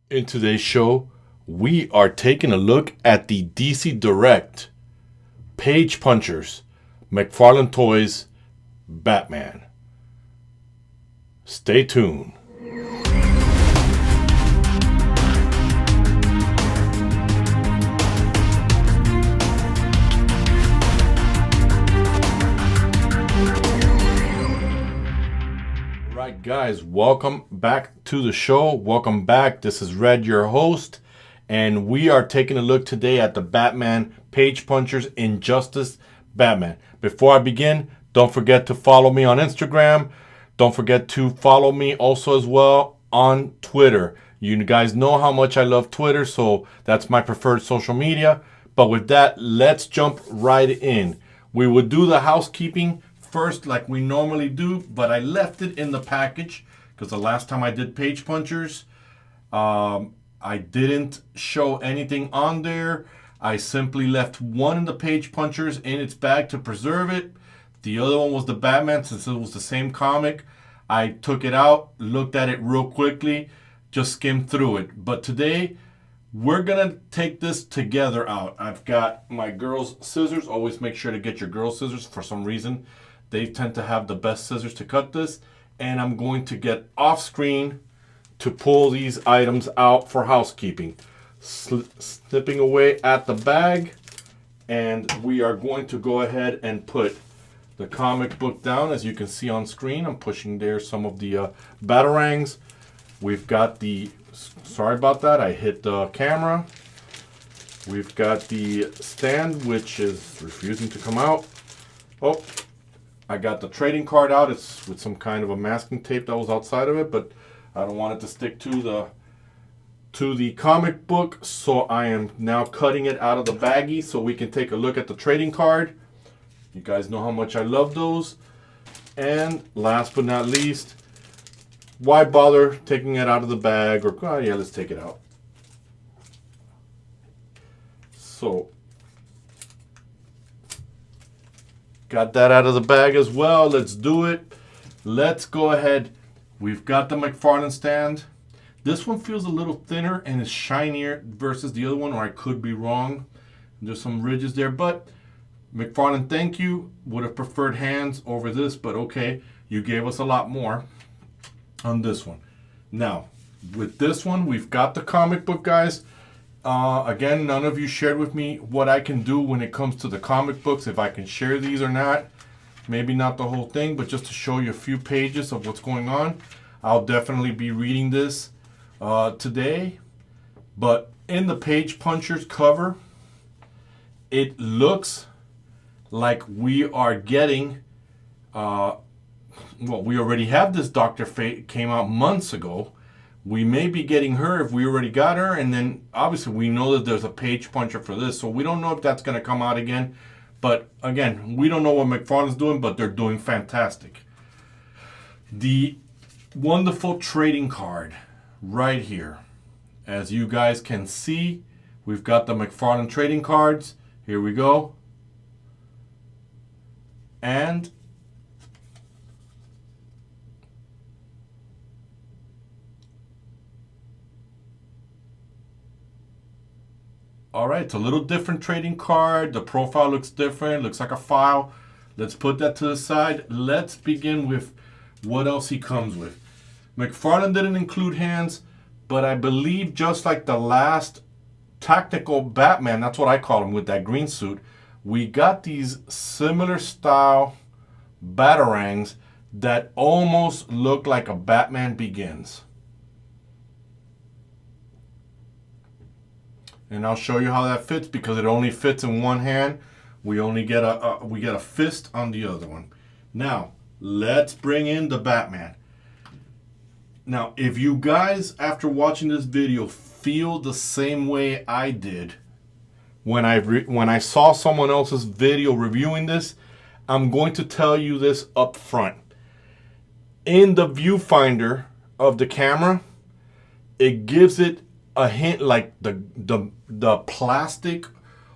In today's show, we are taking a look at the DC Direct Page Punchers McFarlane Toys Batman. Stay tuned. Alright guys, welcome back to the show. Welcome back. This is Red, your host, and we are taking a look today at the Batman Page Punchers Injustice Batman. Before I begin, don't forget to follow me on Instagram. Don't forget to follow me also as well on Twitter. You guys know how much I love Twitter, so that's my preferred social media. But with that, let's jump right in. We will do the housekeeping first like we normally do, but I left it in the package because the last time I did Page Punchers, I didn't show anything on there. I simply left one of the Page Punchers in its bag to preserve it. The other one was the Batman, since it was the same comic. I took it out, looked at it real quickly, just skimmed through it. But today, we're going to take this together out. I've got my girls' scissors. Always make sure to get your girls' scissors. For some reason, they tend to have the best scissors to cut this. And I'm going to get off screen to pull these items out for housekeeping. Snipping away at the bag. And we are going to go ahead and put the comic book down. As you can see on screen, I'm pushing there some of the batarangs. We've got the, sorry about that, I hit the camera. We've got the stand, which is refusing to come out. Oh, I got the trading card out. It's with some kind of a masking tape that was outside of it, but I don't want it to stick to the comic book, so I am now cutting it out of the baggie so we can take a look at the trading card. You guys know how much I love those. And last but not least, why bother taking it out of the bag? Or, oh yeah, let's take it out. So, got that out of the bag as well. Let's do it. Let's go ahead. We've got the McFarlane stand. This one feels a little thinner and is shinier versus the other one, or I could be wrong. There's some ridges there, but McFarlane, thank you. Would have preferred hands over this, but okay. You gave us a lot more on this one. Now, with this one, we've got the comic book, guys. Again, none of you shared with me what I can do when it comes to the comic books, if I can share these or not. Maybe not the whole thing, but just to show you a few pages of what's going on. I'll definitely be reading this today. But in the Page Punchers cover, it looks like we are getting, well, we already have this Dr. Fate, came out months ago. We may be getting her if we already got her, and then obviously we know that there's a Page Puncher for this, so we don't know if that's going to come out again. But again, we don't know what McFarlane's doing, but they're doing fantastic. The wonderful trading card right here. As you guys can see, we've got the McFarlane trading cards. Here we go. And all right, it's a little different trading card. The profile looks different, looks like a file. Let's put that to the side. Let's begin with what else he comes with. McFarlane didn't include hands, but I believe just like the last tactical Batman, that's what I call him, with that green suit, we got these similar style batarangs that almost look like a Batman Begins. And I'll show you how that fits because it only fits in one hand. We only get a fist on the other one. Now, let's bring in the Batman. Now, if you guys, after watching this video, feel the same way I did when I saw someone else's video reviewing this, I'm going to tell you this up front. In the viewfinder of the camera, it gives it a hint like the plastic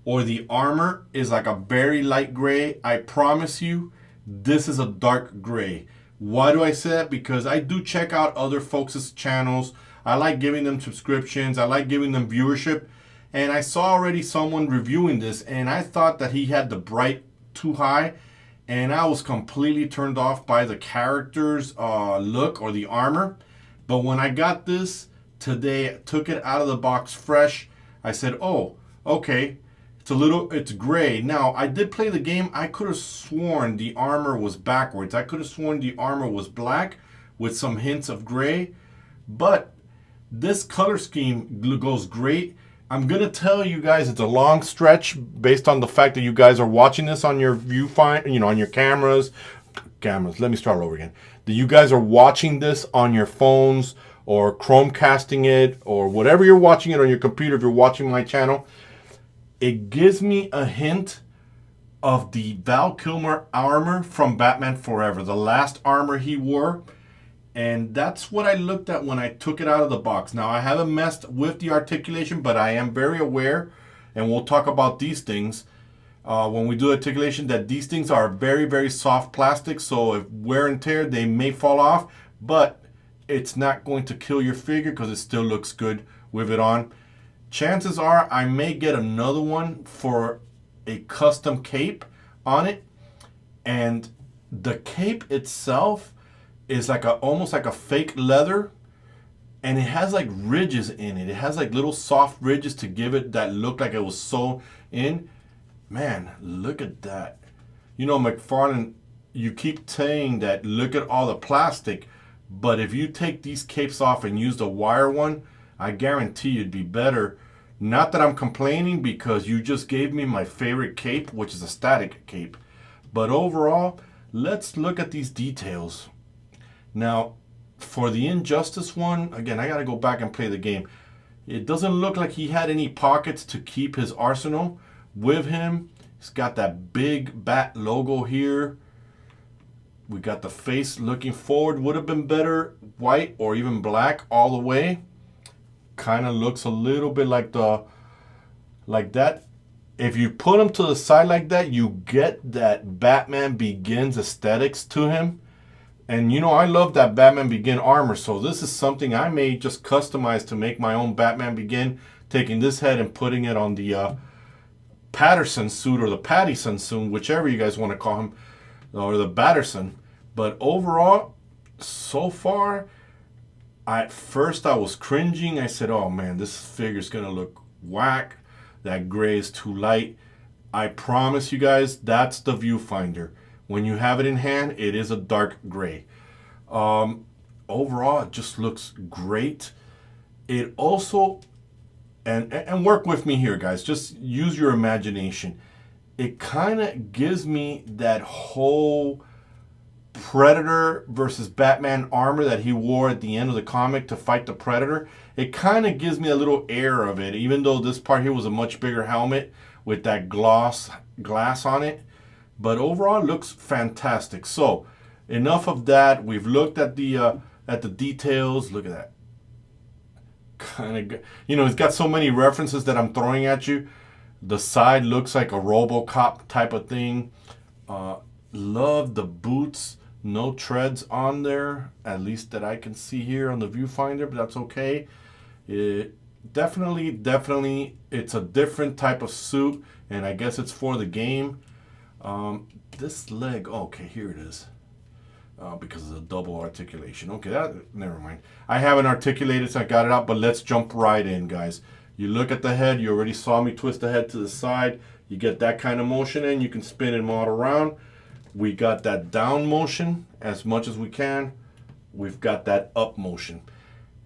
or the armor is like a very light gray. I promise you, this is a dark gray. Why do I say that? Because I do check out other folks' channels. I like giving them subscriptions. I like giving them viewership. And I saw already someone reviewing this, and I thought that he had the bright too high, and I was completely turned off by the character's look or the armor. But when I got this today, took it out of the box fresh, I said, oh, okay, it's gray. Now, I did play the game. I could have sworn the armor was backwards. I could have sworn the armor was black with some hints of gray. But this color scheme goes great. I'm going to tell you guys it's a long stretch based on the fact that you guys are watching this on your viewfinder, on your cameras. Let me start over again. That you guys are watching this on your phones or Chromecasting it or whatever you're watching it on your computer if you're watching my channel. It gives me a hint of the Val Kilmer armor from Batman Forever, the last armor he wore. And that's what I looked at when I took it out of the box. Now, I haven't messed with the articulation, but I am very aware, and we'll talk about these things when we do articulation, that these things are very, very soft plastic. So if wear and tear, they may fall off, but it's not going to kill your figure because it still looks good with it on. Chances are I may get another one for a custom cape on it. And the cape itself is like almost like a fake leather, and it has like ridges in it. It has like little soft ridges to give it that look like it was sewn in. Man, look at that. McFarlane, you keep saying that look at all the plastic, but if you take these capes off and use the wire one, I guarantee it'd be better. Not that I'm complaining, because you just gave me my favorite cape, which is a static cape. But overall, let's look at these details. Now, for the Injustice one, again, I got to go back and play the game. It doesn't look like he had any pockets to keep his arsenal with him. He's got that big bat logo here. We got the face looking forward. Would have been better white or even black all the way. Kind of looks a little bit like that. If you put him to the side like that, you get that Batman Begins aesthetics to him. And I love that Batman Begin armor, so this is something I may just customize to make my own Batman Begin, taking this head and putting it on the Patterson suit or the Pattison suit, whichever you guys want to call him, or the Batterson. But overall, so far, at first I was cringing. I said, oh man, this figure's going to look whack. That gray is too light. I promise you guys, that's the viewfinder. When you have it in hand, it is a dark gray. Overall, it just looks great. It also, and work with me here, guys. Just use your imagination. It kind of gives me that whole Predator versus Batman armor that he wore at the end of the comic to fight the Predator. It kind of gives me a little air of it, even though this part here was a much bigger helmet with that glass on it. But overall, it looks fantastic. So, enough of that. We've looked at the details. Look at that. Kind of, it's got so many references that I'm throwing at you. The side looks like a RoboCop type of thing. Love the boots. No treads on there, at least that I can see here on the viewfinder, but that's okay. It definitely, it's a different type of suit, and I guess it's for the game. This leg, okay, here it is. Because of the double articulation. Okay, never mind. I haven't articulated, so I got it out, but let's jump right in, guys. You look at the head, you already saw me twist the head to the side. You get that kind of motion in, you can spin it all around. We got that down motion as much as we can. We've got that up motion.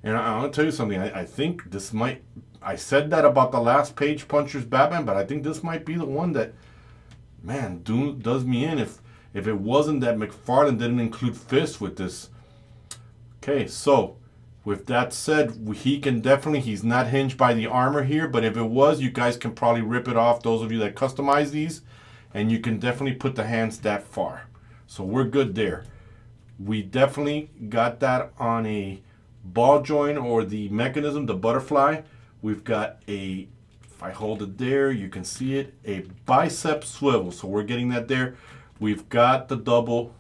And I'm going to tell you something. I think this might... I said that about the last Page Puncher's Batman, but I think this might be the one that, man, does me in if it wasn't that McFarlane didn't include fists with this. Okay, so with that said, he can definitely... He's not hinged by the armor here, but if it was, you guys can probably rip it off, those of you that customize these. And you can definitely put the hands that far. So we're good there. We definitely got that on a ball joint or the mechanism, the butterfly. We've got a, if I hold it there, you can see it, a bicep swivel. So we're getting that there. We've got the double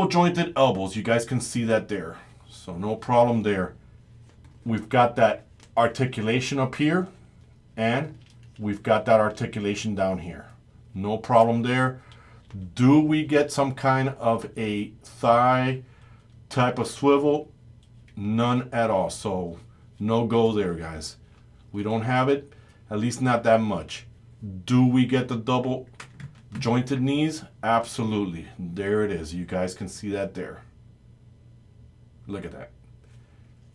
jointed elbows. You guys can see that there. So no problem there. We've got that articulation up here, and we've got that articulation down here. No problem there. Do we get some kind of a thigh type of swivel? None at all. So no go there, guys. We don't have it, at least not that much. Do we get the double jointed knees? Absolutely. There it is. You guys can see that there. Look at that.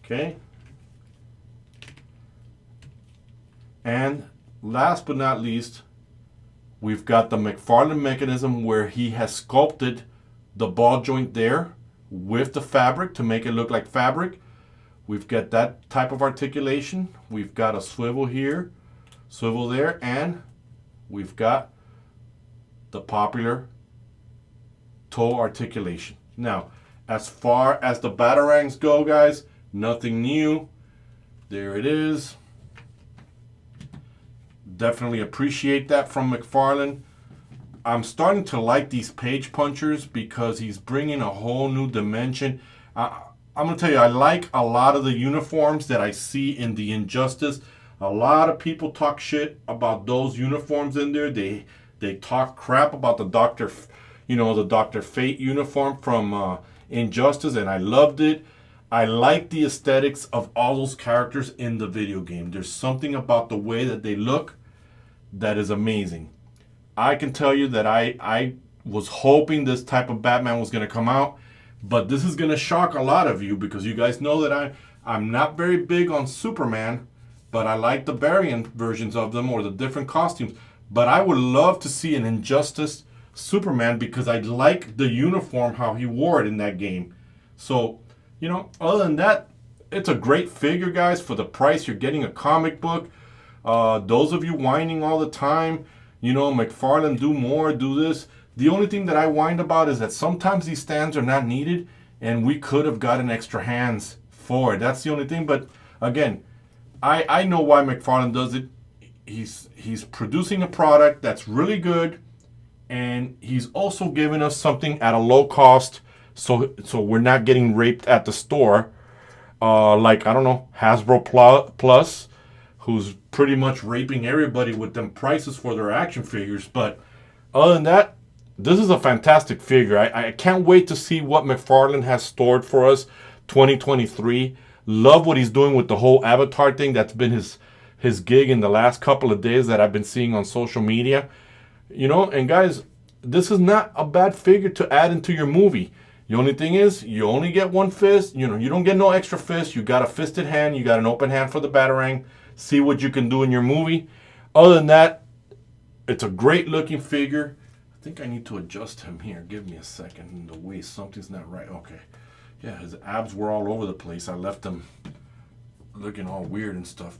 Okay. And last but not least, we've got the McFarlane mechanism where he has sculpted the ball joint there with the fabric to make it look like fabric. We've got that type of articulation. We've got a swivel here, swivel there, and we've got the popular toe articulation. Now, as far as the batarangs go, guys, nothing new. There it is. Definitely appreciate that from McFarlane. I'm starting to like these page punchers because he's bringing a whole new dimension. I'm going to tell you, I like a lot of the uniforms that I see in the Injustice. A lot of people talk shit about those uniforms in there. They talk crap about the the Dr. Fate uniform from Injustice, and I loved it. I like the aesthetics of all those characters in the video game. There's something about the way that they look that is amazing. I can tell you that I was hoping this type of Batman was going to come out, but this is going to shock a lot of you because you guys know that I'm not very big on Superman, but I like the variant versions of them or the different costumes. But I would love to see an Injustice Superman because I like the uniform, how he wore it in that game. So, other than that, it's a great figure, guys. For the price, you're getting a comic book. Those of you whining all the time, McFarlane, do more, do this. The only thing that I whined about is that sometimes these stands are not needed, and we could have gotten extra hands for it. That's the only thing. But again, I know why McFarlane does it. He's producing a product that's really good, and he's also giving us something at a low cost, so we're not getting raped at the store, like, I don't know, Hasbro Plus, who's pretty much raping everybody with them prices for their action figures. But other than that, this is a fantastic figure. I can't wait to see what McFarlane has stored for us 2023. Love what he's doing with the whole Avatar thing. That's been his gig in the last couple of days that I've been seeing on social media. And guys, this is not a bad figure to add into your movie. The only thing is, you only get one fist. You don't get no extra fist. You got a fisted hand. You got an open hand for the Batarang. See what you can do in your movie. Other than that, it's a great looking figure. I think I need to adjust him here. Give me a second. The waist, something's not right. Okay. Yeah, his abs were all over the place. I left them looking all weird and stuff.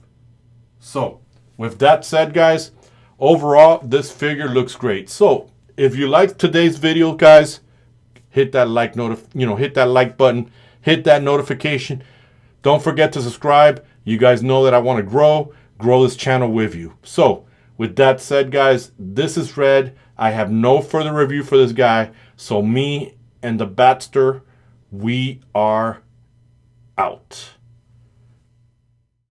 So, with that said, guys, overall, this figure looks great. So, if you liked today's video, guys, hit that like hit that like button, hit that notification. Don't forget to subscribe. You guys know that I want to grow this channel with you. So, with that said, guys, this is Red. I have no further review for this guy. So, me and the Batster, we are out.